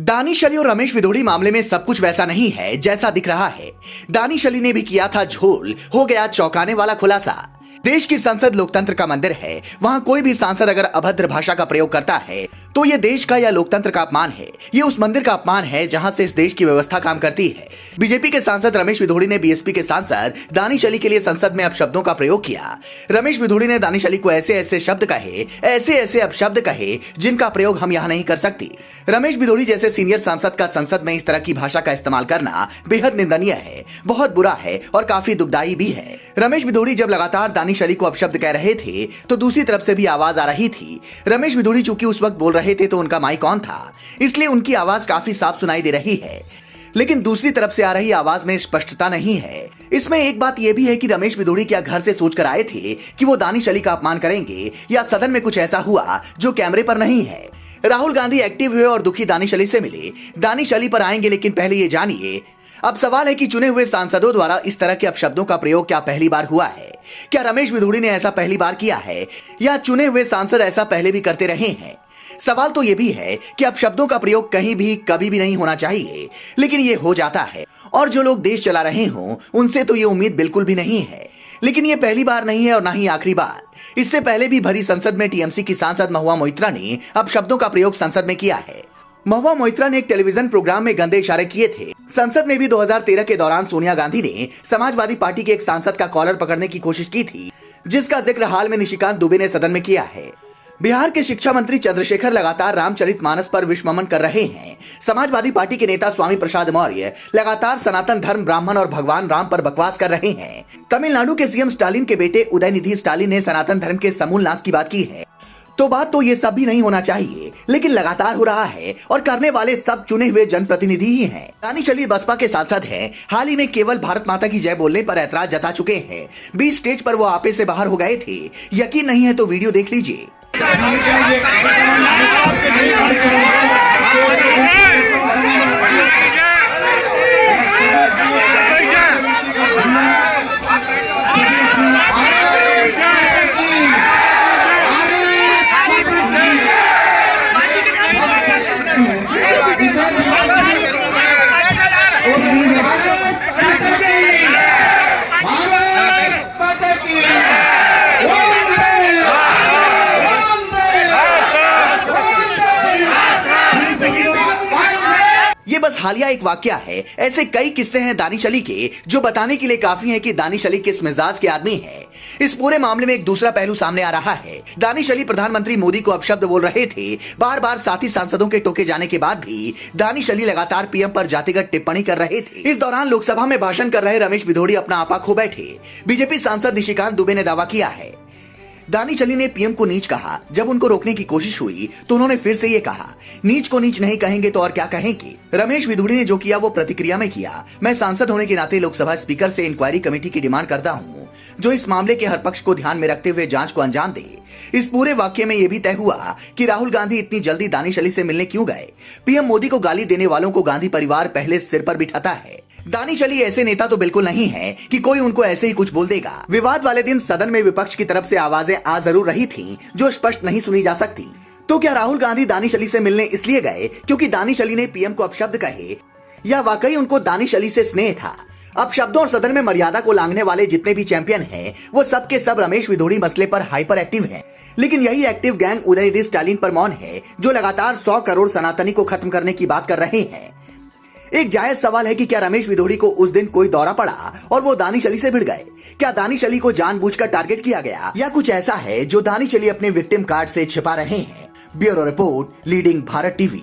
दानिश अली और रमेश विधोड़ी मामले में सब कुछ वैसा नहीं है जैसा दिख रहा है। दानिश अली ने भी किया था झोल, हो गया चौंकाने वाला खुलासा। देश की संसद लोकतंत्र का मंदिर है, वहां कोई भी सांसद अगर अभद्र भाषा का प्रयोग करता है तो ये देश का या लोकतंत्र का अपमान है। ये उस मंदिर का अपमान है जहां से इस देश की व्यवस्था काम करती है। बीजेपी के सांसद रमेश विधोड़ी ने बीएसपी के सांसद दानिश अली के लिए संसद में अपशब्दों का प्रयोग किया। रमेश विधोड़ी ने दानिश अली को ऐसे ऐसे शब्द कहे, ऐसे ऐसे अपशब्द कहे जिनका प्रयोग हम यहाँ नहीं कर सकते। रमेश विधोड़ी जैसे सीनियर सांसद का संसद में इस तरह की भाषा का इस्तेमाल करना बेहद निंदनीय है, बहुत बुरा है और काफी दुखदायी भी है। रमेश विधोड़ी जब लगातार दानिश अली को अपशब्द कह रहे थे तो दूसरी तरफ से भी आवाज आ रही थी। रमेश विधोड़ी चूंकि उस वक्त बोल रहे थे तो उनका माइक ऑन था, इसलिए उनकी आवाज काफी साफ सुनाई दे रही है, लेकिन दूसरी तरफ से आ रही आवाज में स्पष्टता नहीं है। इसमें एक बात यह भी है कि रमेश विधोड़ी क्या घर से सोचकर आए थे कि वो दानिश अली का अपमान करेंगे, या सदन में कुछ ऐसा हुआ जो कैमरे पर नहीं है। राहुल गांधी एक्टिव हुए और दुखी दानिश अली से मिले। दानिश अली पर आएंगे, लेकिन पहले ये जानिए, अब सवाल है कि चुने हुए सांसदों द्वारा इस तरह के अपशब्दों का प्रयोग क्या पहली बार हुआ है? क्या रमेश विधोड़ी ने ऐसा पहली बार किया है, या चुने हुए सांसद ऐसा पहले भी करते रहे हैं? सवाल तो ये भी है कि अपशब्दों का प्रयोग कहीं भी कभी भी नहीं होना चाहिए, लेकिन ये हो जाता है। और जो लोग देश चला रहे हों उनसे तो ये उम्मीद बिल्कुल भी नहीं है। लेकिन ये पहली बार नहीं है और ना ही आखिरी बार। इससे पहले भी भरी संसद में टीएमसी की सांसद महुआ मोइत्रा ने अपशब्दों का प्रयोग संसद में किया है। महुआ मोइत्रा ने एक टेलीविजन प्रोग्राम में गंदे इशारे किए थे। संसद में भी 2013 के दौरान सोनिया गांधी ने समाजवादी पार्टी के एक सांसद का कॉलर पकड़ने की कोशिश की थी, जिसका जिक्र हाल में निशिकांत दुबे ने सदन में किया है। बिहार के शिक्षा मंत्री चंद्रशेखर लगातार रामचरितमानस पर विषममन कर रहे हैं। समाजवादी पार्टी के नेता स्वामी प्रसाद मौर्य लगातार सनातन धर्म, ब्राह्मण और भगवान राम पर बकवास कर रहे हैं। तमिलनाडु के सीएम स्टालिन के बेटे उदयनिधि स्टालिन ने सनातन धर्म के समूल नाश की बात की है। तो बात तो ये सब भी नहीं होना चाहिए, लेकिन लगातार हो रहा है और करने वाले सब चुने हुए जनप्रतिनिधि ही हैं। दानिश अली बसपा के सांसद हैं। हाल ही में केवल भारत माता की जय बोलने पर ऐतराज जता चुके हैं। बीच स्टेज पर वो आपे से बाहर हो गए थे। यकीन नहीं है तो वीडियो देख लीजिए। ये बस हालिया एक वाकया है। ऐसे कई किस्से हैं दानिश अली के जो बताने के लिए काफी हैं कि दानिश अली किस मिजाज के आदमी हैं। इस पूरे मामले में एक दूसरा पहलू सामने आ रहा है। दानिश अली प्रधानमंत्री मोदी को अपशब्द बोल रहे थे। बार बार साथी सांसदों के टोके जाने के बाद भी दानिश अली लगातार पीएम पर जातिगत टिप्पणी कर रहे थे। इस दौरान लोकसभा में भाषण कर रहे रमेश विधोड़ी अपना आपा खो बैठे। बीजेपी सांसद निशिकांत दुबे ने दावा किया है दानिश अली ने पीएम को नीच कहा। जब उनको रोकने की कोशिश हुई तो उन्होंने फिर से ये कहा, नीच को नीच नहीं कहेंगे तो और क्या कहेंगे। रमेश विधोड़ी ने जो किया वो प्रतिक्रिया में किया। मैं सांसद होने के नाते लोकसभा स्पीकर से इंक्वायरी कमेटी की डिमांड करता हूँ जो इस मामले के हर पक्ष को ध्यान में रखते हुए जांच को अंजाम दे। इस पूरे वाक्य में यह भी तय हुआ कि राहुल गांधी इतनी जल्दी दानिश अली से मिलने क्यों गए। पीएम मोदी को गाली देने वालों को गांधी परिवार पहले सिर पर बिठाता है। दानिश अली ऐसे नेता तो बिल्कुल नहीं है कि कोई उनको ऐसे ही कुछ बोल देगा। विवाद वाले दिन सदन में विपक्ष की तरफ से आवाजें आ जरूर रही थीं, जो स्पष्ट नहीं सुनी जा सकती। तो क्या राहुल गांधी दानिश अली से मिलने इसलिए गए क्योंकि दानिश अली ने पीएम को अपशब्द कहे, या वाकई उनको दानिश अली से स्नेह था? अपशब्दों और सदन में मर्यादा को लांघने वाले जितने भी चैंपियन हैं, वो सब के सब रमेश विधोड़ी मसले पर हाइपर एक्टिव हैं। लेकिन यही एक्टिव गैंग उदयनिधि स्टालिन पर मौन है, जो लगातार 100 करोड़ सनातनी को खत्म करने की बात कर रहे हैं। एक जायज सवाल है कि क्या रमेश विधोड़ी को उस दिन कोई दौरा पड़ा और वो दानिश अली से भिड़ गए? क्या दानिश अली को जानबूझकर टारगेट किया गया, या कुछ ऐसा है जो दानिश अली अपने विक्टिम कार्ड से छिपा रहे हैं? Bureau report, leading Bharat TV.